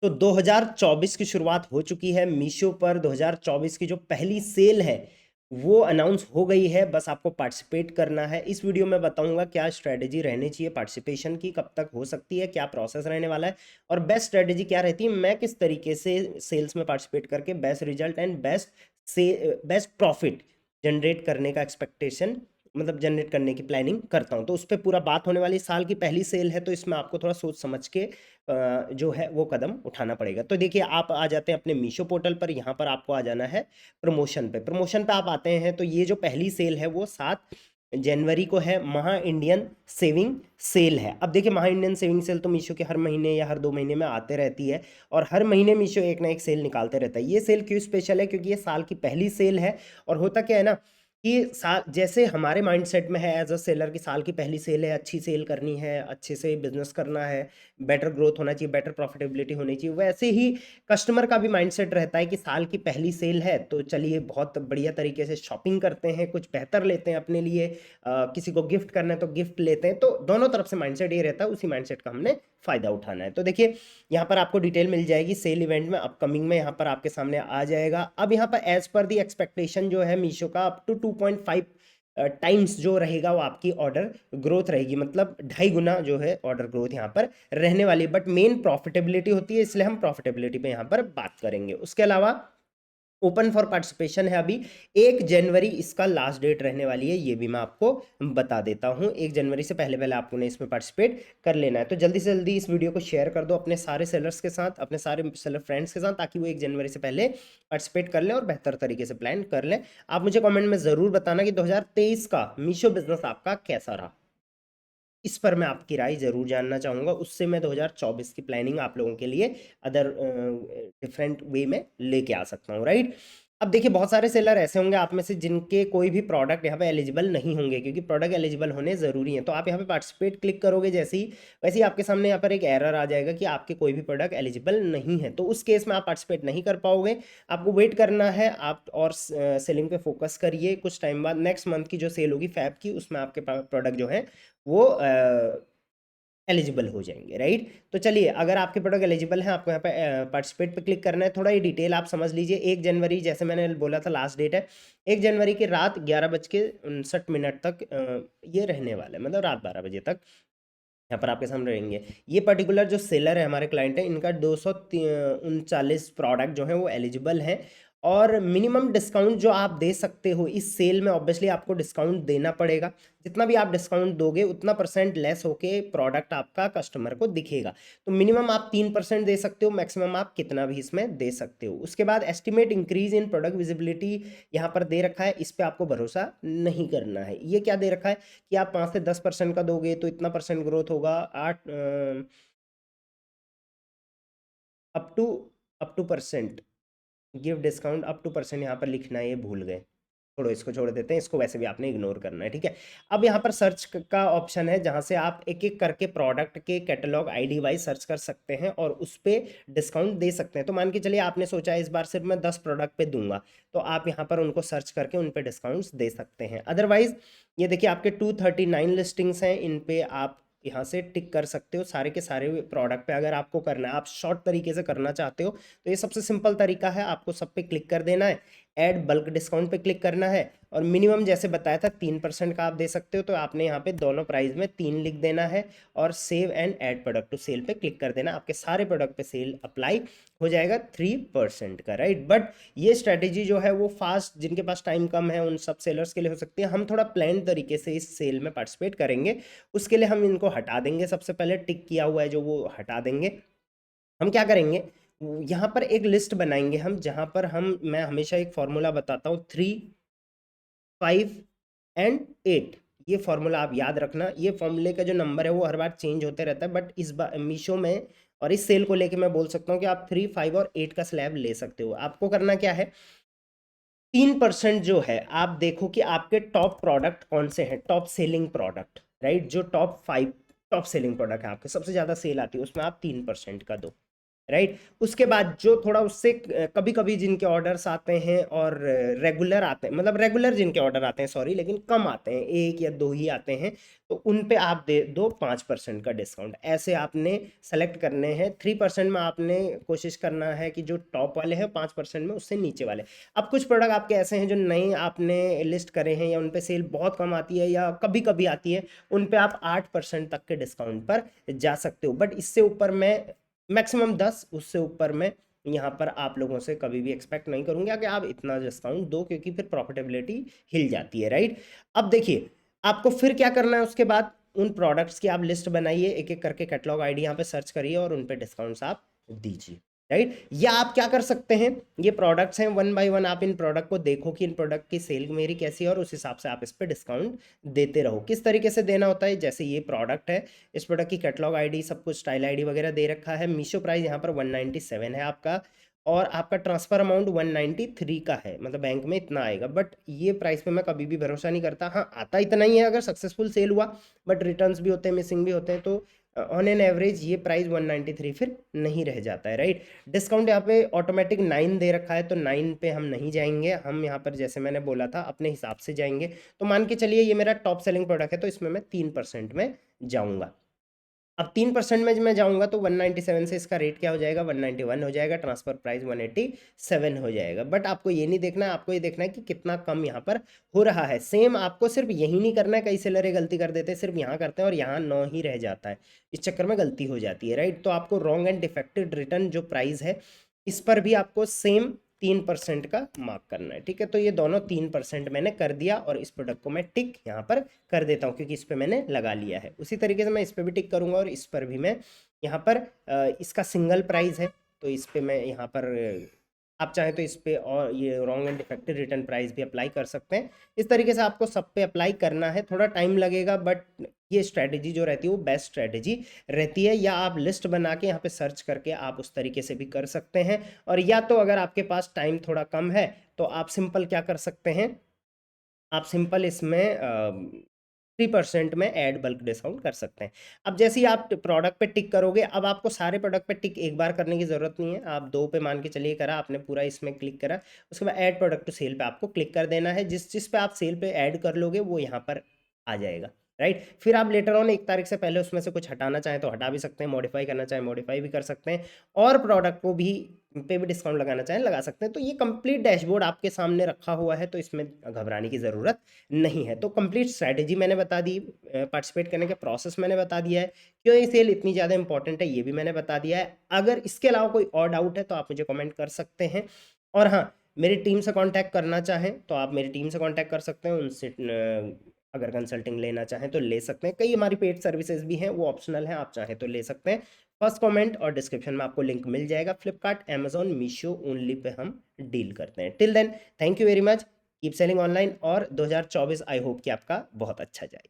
तो 2024 की शुरुआत हो चुकी है। मीशो पर 2024 की जो पहली सेल है वो अनाउंस हो गई है। बस आपको पार्टिसिपेट करना है। इस वीडियो में बताऊंगा क्या स्ट्रेटेजी रहनी चाहिए पार्टिसिपेशन की, कब तक हो सकती है, क्या प्रोसेस रहने वाला है और बेस्ट स्ट्रेटेजी क्या रहती है, मैं किस तरीके से सेल्स में पार्टिसिपेट करके best result and best profit generate करने का एक्सपेक्टेशन, मतलब जनरेट करने की प्लानिंग करता हूं। तो उस पर पूरा बात होने वाली। साल की पहली सेल है तो इसमें आपको थोड़ा सोच समझ के जो है वो कदम उठाना पड़ेगा। तो देखिए, आप आ जाते हैं अपने मीशो पोर्टल पर। यहाँ पर आपको आ जाना है प्रमोशन पे। प्रमोशन पे आप आते हैं तो ये जो पहली सेल है वो 7 जनवरी को है। महा इंडियन सेविंग सेल है। अब देखिए, महा इंडियन सेविंग सेल तो मीशो के हर महीने या हर 2 महीने में आते रहती है और हर महीने मीशो एक ना एक सेल निकालते रहता है। ये सेल क्यों स्पेशल है? क्योंकि ये साल की पहली सेल है। और होता क्या है ना कि साल जैसे हमारे माइंडसेट में है एज अ सेलर की साल की पहली सेल है, अच्छी सेल करनी है, अच्छे से बिजनेस करना है, बेटर ग्रोथ होना चाहिए, बेटर प्रॉफिटेबिलिटी होनी चाहिए। वैसे ही कस्टमर का भी माइंडसेट रहता है कि साल की पहली सेल है तो चलिए बहुत बढ़िया तरीके से शॉपिंग करते हैं, कुछ बेहतर लेते हैं अपने लिए, किसी को गिफ्ट करना है तो गिफ्ट लेते हैं। तो दोनों तरफ से माइंडसेट ये रहता है, उसी माइंडसेट का हमने फायदा उठाना है। तो देखिए, यहाँ पर आपको डिटेल मिल जाएगी सेल इवेंट में, अपकमिंग में यहाँ पर आपके सामने आ जाएगा। अब यहाँ पर एज पर दी एक्सपेक्टेशन जो है मीशो का अप टू 2.5 टाइम्स जो रहेगा वो आपकी ऑर्डर ग्रोथ रहेगी, मतलब 2.5 गुना जो है ऑर्डर ग्रोथ यहाँ पर रहने वाली है। बट मेन प्रॉफिटेबिलिटी होती है, इसलिए हम प्रॉफिटेबिलिटी पे यहाँ पर बात करेंगे। उसके अलावा ओपन फॉर पार्टिसिपेशन है अभी। 1 जनवरी इसका लास्ट डेट रहने वाली है, ये भी मैं आपको बता देता हूँ। 1 जनवरी से पहले पहले आपको ने इसमें पार्टिसिपेट कर लेना है। तो जल्दी से जल्दी इस वीडियो को शेयर कर दो अपने सारे सेलर्स के साथ, अपने सारे सेलर फ्रेंड्स के साथ, ताकि वो 1 जनवरी से पहले पार्टिसिपेट कर लें और बेहतर तरीके से प्लान कर लें। आप मुझे कमेंट में ज़रूर बताना कि 2023 का मीशो बिजनेस आपका कैसा रहा। इस पर मैं आपकी राय ज़रूर जानना चाहूँगा। उससे मैं 2024 की प्लानिंग आप लोगों के लिए अदर डिफरेंट वे में लेके आ सकता हूँ, राइट। अब देखिए, बहुत सारे सेलर ऐसे होंगे आप में से जिनके कोई भी प्रोडक्ट यहाँ पे एलिजिबल नहीं होंगे, क्योंकि प्रोडक्ट एलिजिबल होने ज़रूरी है। तो आप यहाँ पे पार्टिसिपेट क्लिक करोगे जैसे ही, वैसे ही आपके सामने यहाँ पर एक एरर आ जाएगा कि आपके कोई भी प्रोडक्ट एलिजिबल नहीं है। तो उस केस में आप पार्टिसिपेट नहीं कर पाओगे। आपको वेट करना है आप, और सेलिंग पे फोकस करिए। कुछ टाइम बाद नेक्स्ट मंथ की जो सेल होगी फैब की, उसमें आपके प्रोडक्ट जो है वो एलिजिबल हो जाएंगे, राइट। तो चलिए, अगर आपके प्रोडक्ट एलिजिबल हैं, आपको यहाँ पे पार्टिसिपेट पे क्लिक करना है। थोड़ा ये डिटेल आप समझ लीजिए। 1 जनवरी जैसे मैंने बोला था लास्ट डेट है, 1 जनवरी की रात 11:59 तक ये रहने वाला है, मतलब रात 12 बजे तक यहाँ पर आपके सामने रहेंगे। ये पर्टिकुलर जो सेलर है, हमारे क्लाइंट है, इनका 239 प्रोडक्ट जो है वो एलिजिबल है। और मिनिमम डिस्काउंट जो आप दे सकते हो इस सेल में, ऑब्वियसली आपको डिस्काउंट देना पड़ेगा। जितना भी आप डिस्काउंट दोगे उतना परसेंट लेस होके प्रोडक्ट आपका कस्टमर को दिखेगा। तो मिनिमम आप 3% दे सकते हो, मैक्सिमम आप कितना भी इसमें दे सकते हो। उसके बाद estimate increase in product visibility यहाँ पर दे रखा है, इस पर आपको भरोसा नहीं करना है। ये क्या दे रखा है कि आप 5 से 10% का दोगे तो इतना परसेंट ग्रोथ होगा। Up to up to percent give discount up to percent, यहाँ पर लिखना है, ये भूल गए। छोड़ो, इसको छोड़ देते हैं, इसको वैसे भी आपने इग्नोर करना है, ठीक है। अब यहाँ पर सर्च का ऑप्शन है, जहाँ से आप एक एक करके प्रोडक्ट के कैटलॉग आईडी वाइज सर्च कर सकते हैं और उस पर डिस्काउंट दे सकते हैं। तो मान के चलिए आपने सोचा इस बार सिर्फ मैं 10 प्रोडक्ट पे दूंगा, तो आप यहाँ पर उनको सर्च करके उन पे डिस्काउंट्स दे सकते हैं। अदरवाइज ये देखिए, आपके 239 लिस्टिंग्स हैं, इन पे आप यहाँ से टिक कर सकते हो सारे के सारे प्रोडक्ट पे। अगर आपको करना है, आप शॉर्ट तरीके से करना चाहते हो, तो ये सबसे सिंपल तरीका है, आपको सब पे क्लिक कर देना है, ऐड बल्क डिस्काउंट पे क्लिक करना है, और मिनिमम जैसे बताया था 3% का आप दे सकते हो। तो आपने यहाँ पे दोनों प्राइस में 3 लिख देना है और save and add product to sale पे क्लिक कर देना। आपके सारे प्रोडक्ट पे सेल अप्लाई हो जाएगा 3% का, राइट। बट ये स्ट्रैटेजी जो है वो फास्ट, जिनके पास टाइम कम है उन सब सेलर्स के लिए हो सकती है। हम थोड़ा प्लान तरीके से इस सेल में पार्टिसिपेट करेंगे। उसके लिए हम इनको हटा देंगे, सबसे पहले टिक किया हुआ है जो वो हटा देंगे। हम क्या करेंगे, यहाँ पर एक लिस्ट बनाएंगे हम, जहाँ पर मैं हमेशा एक फॉर्मूला बताता हूँ, 3, 5 एंड 8। ये फॉर्मूला आप याद रखना। ये फॉर्मूले का जो नंबर है वो हर बार चेंज होते रहता है, बट इस बार मीशो में और इस सेल को लेके मैं बोल सकता हूँ कि आप 3, 5 और 8 का स्लैब ले सकते हो। आपको करना क्या है, 3% जो है, आप देखो कि आपके टॉप प्रोडक्ट कौन से हैं, टॉप सेलिंग प्रोडक्ट, राइट। जो टॉप 5 टॉप सेलिंग प्रोडक्ट है आपके, सबसे ज़्यादा सेल आती है, उसमें आप 3% का दो। राइट। उसके बाद जो थोड़ा उससे कभी कभी जिनके ऑर्डर्स आते हैं और रेगुलर आते हैं, मतलब रेगुलर जिनके ऑर्डर आते हैं सॉरी, लेकिन कम आते हैं, एक या दो ही आते हैं, तो उन पे आप दे दो 5% का डिस्काउंट। ऐसे आपने सेलेक्ट करने हैं। 3% में आपने कोशिश करना है कि जो टॉप वाले हैं, 5% में उससे नीचे वाले। अब कुछ प्रोडक्ट आपके ऐसे हैं जो नए आपने लिस्ट करे हैं या उन पे सेल बहुत कम आती है या कभी कभी आती है, उन पे आप 8% तक के डिस्काउंट पर जा सकते हो। बट इससे ऊपर मैं मैक्सिमम 10, उससे ऊपर मैं यहाँ पर आप लोगों से कभी भी एक्सपेक्ट नहीं करूंगा कि आप इतना डिस्काउंट दो, क्योंकि फिर प्रॉफिटेबिलिटी हिल जाती है, राइट। अब देखिए आपको फिर क्या करना है, उसके बाद उन प्रोडक्ट्स की आप लिस्ट बनाइए, एक एक करके कैटलॉग आईडी यहाँ पे सर्च करिए और उन पे डिस्काउंट्स आप दीजिए, राइट। या आप क्या कर सकते हैं, ये प्रोडक्ट्स हैं, वन बाय वन आप इन प्रोडक्ट को देखो कि इन प्रोडक्ट की सेल मेरी कैसी है और उस हिसाब से आप इस पे डिस्काउंट देते रहो। किस तरीके से देना होता है, जैसे ये प्रोडक्ट है, इस प्रोडक्ट की कैटलॉग आईडी, सब कुछ स्टाइल आईडी वगैरह दे रखा है। मीशो प्राइस यहाँ पर 197 है आपका, और आपका ट्रांसफर अमाउंट 193 का है, मतलब बैंक में इतना आएगा। बट ये प्राइस पे मैं कभी भी भरोसा नहीं करता। हाँ, आता इतना ही है अगर सक्सेसफुल सेल हुआ, बट रिटर्न्स भी होते हैं, मिसिंग भी होते हैं, तो ऑन एन एवरेज ये प्राइस 193 फिर नहीं रह जाता है, राइट। डिस्काउंट यहाँ पे ऑटोमेटिक 9 दे रखा है, तो 9 पे हम नहीं जाएंगे, हम यहाँ पर जैसे मैंने बोला था अपने हिसाब से जाएंगे। तो मान के चलिए ये मेरा टॉप सेलिंग प्रोडक्ट है, तो इसमें मैं 3% में जाऊँगा। अब 3% में मैं जाऊंगा तो 197 से इसका रेट क्या हो जाएगा, 191 हो जाएगा, ट्रांसफर प्राइस 187 हो जाएगा। बट आपको ये नहीं देखना है, आपको ये देखना है कि कितना कम यहाँ पर हो रहा है। सेम आपको सिर्फ यही नहीं करना है, कई सेलर ये गलती कर देते हैं, सिर्फ यहाँ करते हैं और यहाँ 9 ही रह जाता है, इस चक्कर में गलती हो जाती है, राइट। तो आपको रॉन्ग एंड डिफेक्टेड रिटर्न जो प्राइस है, इस पर भी आपको सेम 3% का मार्क करना है, ठीक है। तो ये दोनों 3% मैंने कर दिया और इस प्रोडक्ट को मैं टिक यहाँ पर कर देता हूँ, क्योंकि इस पर मैंने लगा लिया है। उसी तरीके से मैं इस पर भी टिक करूँगा और इस पर भी मैं यहाँ पर इसका सिंगल प्राइस है, तो इस पर मैं यहाँ पर आप चाहें तो इस पे और ये wrong and defected return price भी अप्लाई कर सकते हैं। इस तरीके से आपको सब पे अप्लाई करना है, थोड़ा टाइम लगेगा, बट ये स्ट्रैटेजी जो रहती है वो बेस्ट स्ट्रैटेजी रहती है। या आप लिस्ट बना के यहाँ पे सर्च करके आप उस तरीके से भी कर सकते हैं। और या तो अगर आपके पास टाइम थोड़ा कम है तो आप सिंपल क्या कर सकते हैं, आप सिंपल इसमें 3% में ऐड बल्क डिस्काउंट कर सकते हैं। अब जैसे ही आप प्रोडक्ट पे टिक करोगे, अब आपको सारे प्रोडक्ट पे टिक एक बार करने की ज़रूरत नहीं है, आप 2 पे मान के चलिए करा आपने, पूरा इसमें क्लिक करा, उसके बाद ऐड प्रोडक्ट टू सेल पे आपको क्लिक कर देना है। जिस पे आप सेल पे ऐड कर लोगे वो यहाँ पर आ जाएगा, राइट। फिर आप लेटर ऑन 1 तारीख से पहले उसमें से कुछ हटाना चाहें तो हटा भी सकते हैं, मॉडिफाई करना चाहें मॉडिफाई भी कर सकते हैं, और प्रोडक्ट को भी पे भी डिस्काउंट लगाना चाहें लगा सकते हैं। तो ये कंप्लीट डैशबोर्ड आपके सामने रखा हुआ है, तो इसमें घबराने की ज़रूरत नहीं है। तो कंप्लीट स्ट्रैटेजी मैंने बता दी, पार्टिसिपेट करने का प्रोसेस मैंने बता दिया है, क्यों ये सेल इतनी ज़्यादा इंपॉर्टेंट है ये भी मैंने बता दिया है। अगर इसके अलावा कोई और डाउट है तो आप मुझे कमेंट कर सकते हैं। और हाँ, मेरी टीम से कांटेक्ट करना चाहें तो आप मेरी टीम से कांटेक्ट कर सकते हैं, उनसे अगर कंसल्टिंग लेना चाहें तो ले सकते हैं। कई हमारी पेड सर्विसेज भी हैं, वो ऑप्शनल हैं, आप चाहें तो ले सकते हैं। फर्स्ट कमेंट और डिस्क्रिप्शन में आपको लिंक मिल जाएगा। Flipkart, Amazon, Meesho only pay हम डील करते हैं। Till then thank you very much, keep selling online, और 2024 आई होप कि आपका बहुत अच्छा जाए।